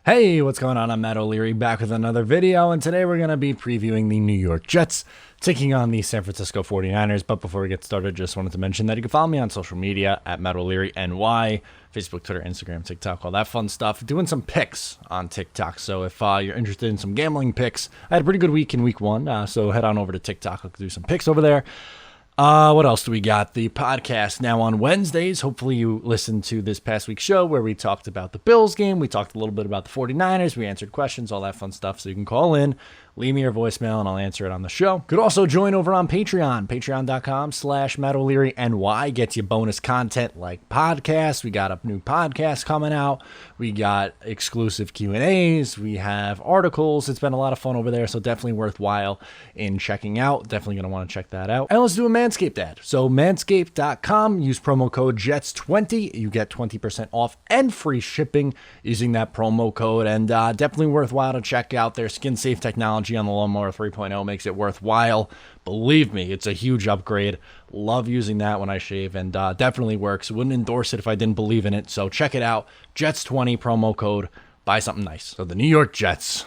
Hey, what's going on? I'm Matt O'Leary back with another video, and today we're going to be previewing the New York Jets taking on the San Francisco 49ers. But before we get started, just wanted to mention that you can follow me on social media at Matt O'Leary NY, Facebook, Twitter, Instagram, TikTok, all that fun stuff. Doing some picks on TikTok, so if you're interested in some gambling picks, I had a pretty good week in week one, so head on over to TikTok. I'll do some picks over there. What else do we got? The podcast now on Wednesdays. Hopefully you listened to this past week's show where we talked about the Bills game. We talked a little bit about the 49ers. We answered questions, all that fun stuff. So you can call in, leave me your voicemail, and I'll answer it on the show. Could also join over on Patreon. Patreon.com/Matt O'Leary NY gets you bonus content like podcasts. We got a new podcast coming out. We got exclusive Q&As. We have articles. It's been a lot of fun over there, so definitely worthwhile in checking out. Definitely going to want to check that out. And let's do a Manscaped ad. So manscaped.com, use promo code JETS20. You get 20% off and free shipping using that promo code. And definitely worthwhile to check out their skin-safe technology on the Lawnmower 3.0. Makes it worthwhile. Believe me, it's a huge upgrade. Love using that when I shave, and definitely works. Wouldn't endorse it if I didn't believe in it. So check it out. JETS20 promo code. Buy something nice. So the New York Jets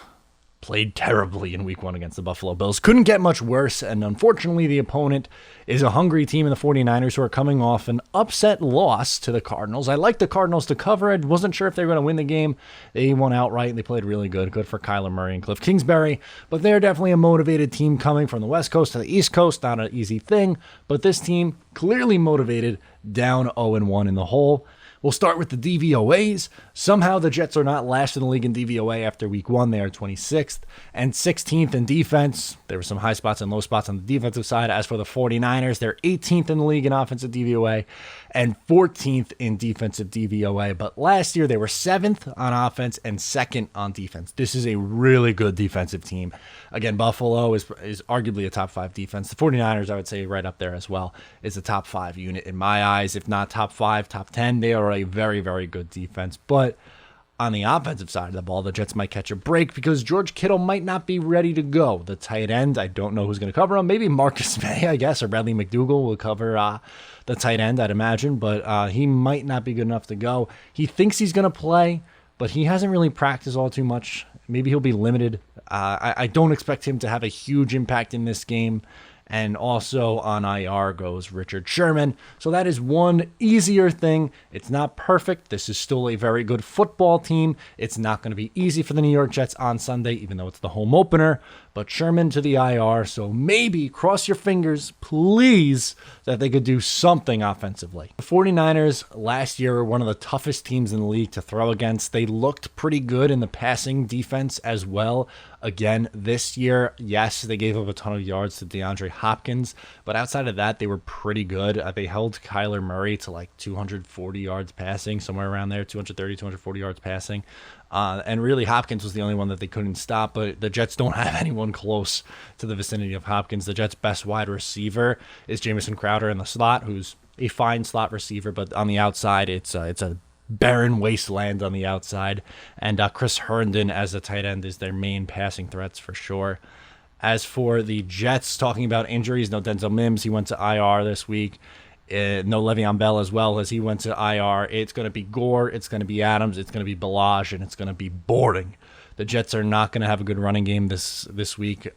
played terribly in week one against the Buffalo Bills. Couldn't get much worse, and unfortunately the opponent is a hungry team in the 49ers who are coming off an upset loss to the Cardinals. I like the Cardinals to cover it. Wasn't sure if they were going to win the game. They won outright. They played really good. Good for Kyler Murray and Cliff Kingsbury, but they're definitely a motivated team coming from the West Coast to the East Coast. Not an easy thing, but this team clearly motivated, down 0-1 in the hole. We'll start with the DVOAs. Somehow the Jets are not last in the league in DVOA after week one. They are 26th and 16th in defense. There were some high spots and low spots on the defensive side. As for the 49ers, they're 18th in the league in offensive DVOA and 14th in defensive DVOA. But last year they were 7th on offense and 2nd on defense. This is a really good defensive team. Again, Buffalo is arguably a top 5 defense. The 49ers, I would say right up there as well, is a top 5 unit in my eyes. If not top 5, top 10, they are a very, very good defense. But on the offensive side of the ball, the Jets might catch a break because George Kittle might not be ready to go. The tight end, I don't know who's going to cover him. Maybe Marcus May, I guess, or Bradley McDougald will cover the tight end, I'd imagine. But he might not be good enough to go. He thinks he's going to play, but he hasn't really practiced all too much. Maybe he'll be limited. I don't expect him to have a huge impact in this game. And also on IR goes Richard Sherman. So that is one easier thing. It's not perfect. This is still a very good football team. It's not going to be easy for the New York Jets on Sunday, even though it's the home opener. But Sherman to the IR. So maybe, cross your fingers, please, that they could do something offensively. The 49ers last year were one of the toughest teams in the league to throw against. They looked pretty good in the passing defense as well. Again, this year, yes, they gave up a ton of yards to DeAndre Hopkins, but outside of that, they were pretty good. They held Kyler Murray to like 240 yards passing, somewhere around there, 230, 240 yards passing. And really, Hopkins was the only one that they couldn't stop, but the Jets don't have anyone close to the vicinity of Hopkins. The Jets' best wide receiver is Jamison Crowder in the slot, who's a fine slot receiver, but on the outside, it's a barren wasteland on the outside, and Chris Herndon as a tight end is their main passing threats for sure. As for the Jets, talking about injuries, no Denzel Mims, he went to IR this week. No Le'Veon Bell as well, as he went to IR. It's going to be Gore, it's going to be Adams, it's going to be Ballage, and it's going to be boring. The Jets are not going to have a good running game this week.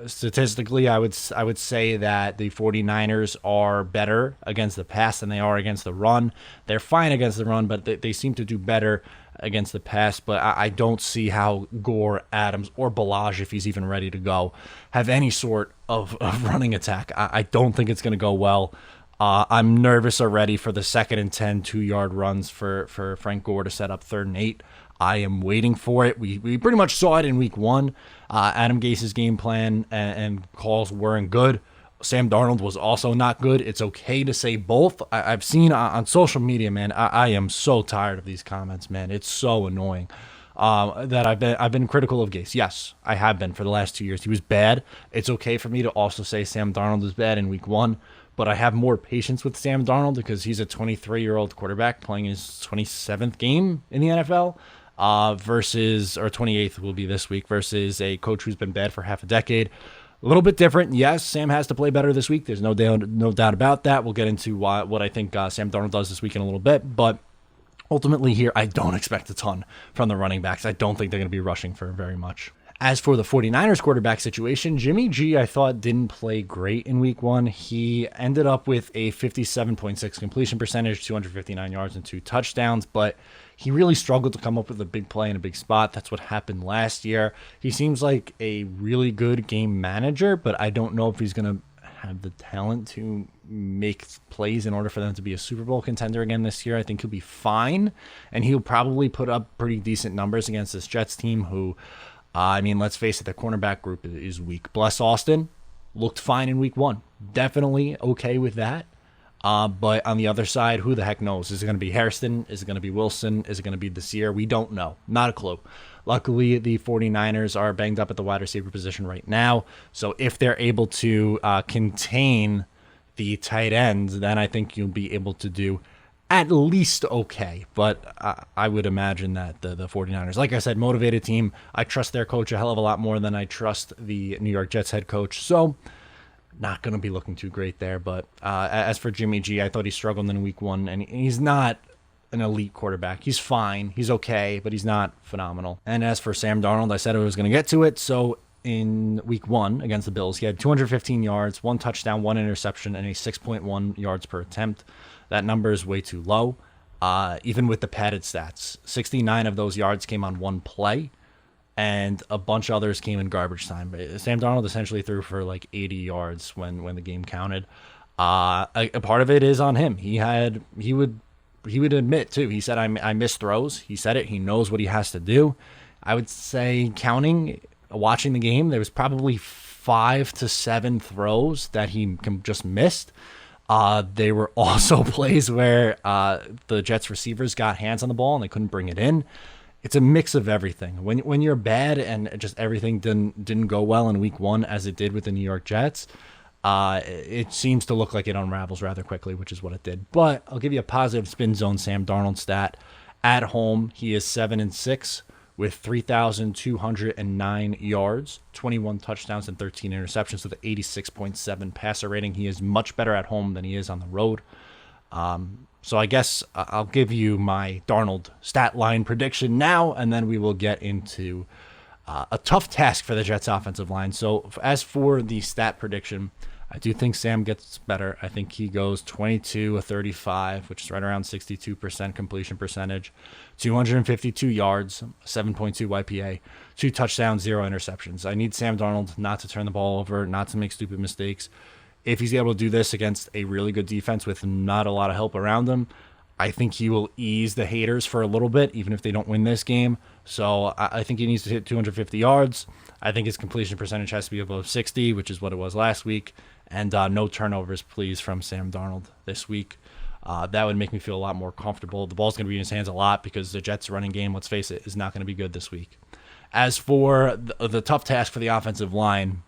Statistically, I would say that the 49ers are better against the pass than they are against the run. They're fine against the run, but they seem to do better against the pass. But I don't see how Gore, Adams, or Ballage, if he's even ready to go, have any sort of running attack. I don't think it's going to go well. I'm nervous already for the 2nd and 10 2-yard runs for Frank Gore to set up 3rd and 8. I am waiting for it. We pretty much saw it in week one. Adam Gase's game plan and calls weren't good. Sam Darnold was also not good. It's okay to say both. I've seen on social media, man, I am so tired of these comments, man. It's so annoying that I've been critical of Gase. Yes, I have been for the last 2 years. He was bad. It's okay for me to also say Sam Darnold is bad in week one, but I have more patience with Sam Darnold because he's a 23-year-old quarterback playing his 27th game in the NFL. Versus, or 28th will be this week, versus a coach who's been bad for half a decade. A little bit different. Yes, Sam has to play better this week. There's no doubt about that. We'll get into what I think Sam Darnold does this week in a little bit. But Ultimately here, I don't expect a ton from the running backs. I don't think they're going to be rushing for very much. As for the 49ers quarterback situation, Jimmy G, I thought, didn't play great in week one. He ended up with a 57.6 completion percentage, 259 yards and 2 touchdowns, but he really struggled to come up with a big play in a big spot. That's what happened last year. He seems like a really good game manager, but I don't know if he's going to have the talent to make plays in order for them to be a Super Bowl contender again this year. I think he'll be fine, and he'll probably put up pretty decent numbers against this Jets team who, let's face it, the cornerback group is weak. Bless Austin looked fine in week one. Definitely okay with that. But on the other side, who the heck knows? Is it going to be Hairston? Is it going to be Wilson? Is it going to be Desir? We don't know. Not a clue. Luckily, the 49ers are banged up at the wide receiver position right now. So if they're able to contain the tight ends, then I think you'll be able to do at least okay. But I would imagine that the 49ers, like I said, motivated team. I trust their coach a hell of a lot more than I trust the New York Jets head coach. So not going to be looking too great there. But as for Jimmy G, I thought he struggled in week one, and he's not an elite quarterback. He's fine. He's okay, but he's not phenomenal. And as for Sam Darnold, I said I was going to get to it. So in week one against the Bills, he had 215 yards, 1 touchdown, 1 interception, and a 6.1 yards per attempt. That number is way too low, even with the padded stats. 69 of those yards came on 1 play, and a bunch of others came in garbage time. Sam Darnold essentially threw for like 80 yards when the game counted. A part of it is on him. He would admit too. He said, I miss throws. He said it. He knows what he has to do. I would say watching the game, there was probably 5 to 7 throws that he just missed. They were also plays where the Jets receivers got hands on the ball and they couldn't bring it in. It's a mix of everything. When you're bad and just everything didn't go well in week one as it did with the New York Jets, it seems to look like it unravels rather quickly, which is what it did. But I'll give you a positive spin zone Sam Darnold stat. At home, he is 7-6 with 3,209 yards, 21 touchdowns, and 13 interceptions with an 86.7 passer rating. He is much better at home than he is on the road. So I guess I'll give you my Darnold stat line prediction now, and then we will get into a tough task for the Jets offensive line. So as for the stat prediction, I do think Sam gets better. I think he goes 22-35, which is right around 62% completion percentage, 252 yards, 7.2 YPA, 2 touchdowns, 0 interceptions. I need Sam Darnold not to turn the ball over, not to make stupid mistakes. If he's able to do this against a really good defense with not a lot of help around him, I think he will ease the haters for a little bit, even if they don't win this game. So I think he needs to hit 250 yards. I think his completion percentage has to be above 60, which is what it was last week. And no turnovers, please, from Sam Darnold this week. That would make me feel a lot more comfortable. The ball's going to be in his hands a lot because the Jets' running game, let's face it, is not going to be good this week. As for the tough task for the offensive line,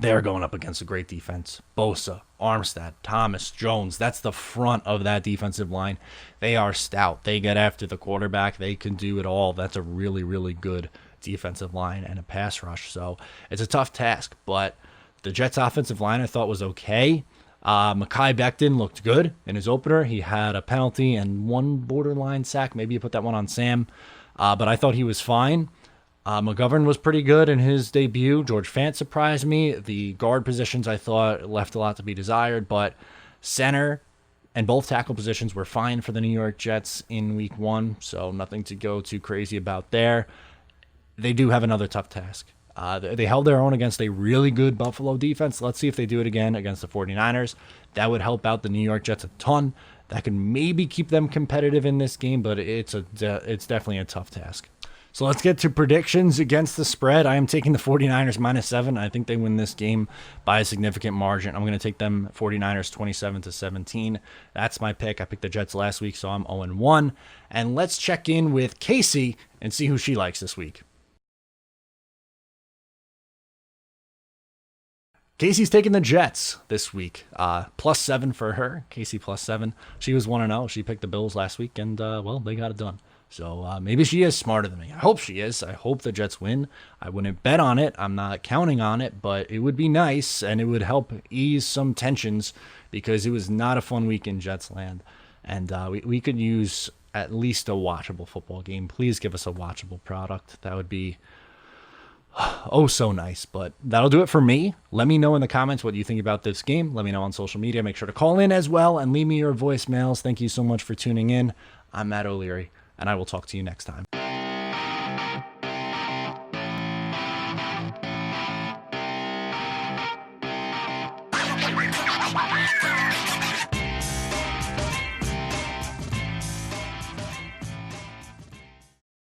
they're going up against a great defense. Bosa, Armstead, Thomas, Jones. That's the front of that defensive line. They are stout. They get after the quarterback. They can do it all. That's a really, really good defensive line and a pass rush. So it's a tough task. But the Jets' offensive line I thought was okay. Mekhi Becton looked good in his opener. He had a penalty and 1 borderline sack. Maybe you put that one on Sam. But I thought he was fine. McGovern was pretty good in his debut. George Fant surprised me. The guard positions I thought left a lot to be desired, but center and both tackle positions were fine for the New York Jets in week one, so nothing to go too crazy about there. They do have another tough task. They held their own against a really good Buffalo defense. Let's see if they do it again against the 49ers. That would help out the New York Jets a ton. That could maybe keep them competitive in this game, but it's definitely a tough task. So let's get to predictions against the spread. I am taking the 49ers -7. I think they win this game by a significant margin. I'm going to take them 49ers 27-17. That's my pick. I picked the Jets last week, so I'm 0-1. And let's check in with Casey and see who she likes this week. Casey's taking the Jets this week. +7 for her. Casey +7. She was 1-0. She picked the Bills last week, and, they got it done. So maybe she is smarter than me. I hope she is. I hope the Jets win. I wouldn't bet on it. I'm not counting on it, but it would be nice, and it would help ease some tensions because it was not a fun week in Jets land. And we could use at least a watchable football game. Please give us a watchable product. That would be oh so nice. But that'll do it for me. Let me know in the comments what you think about this game. Let me know on social media. Make sure to call in as well and leave me your voicemails. Thank you so much for tuning in. I'm Matt O'Leary, and I will talk to you next time.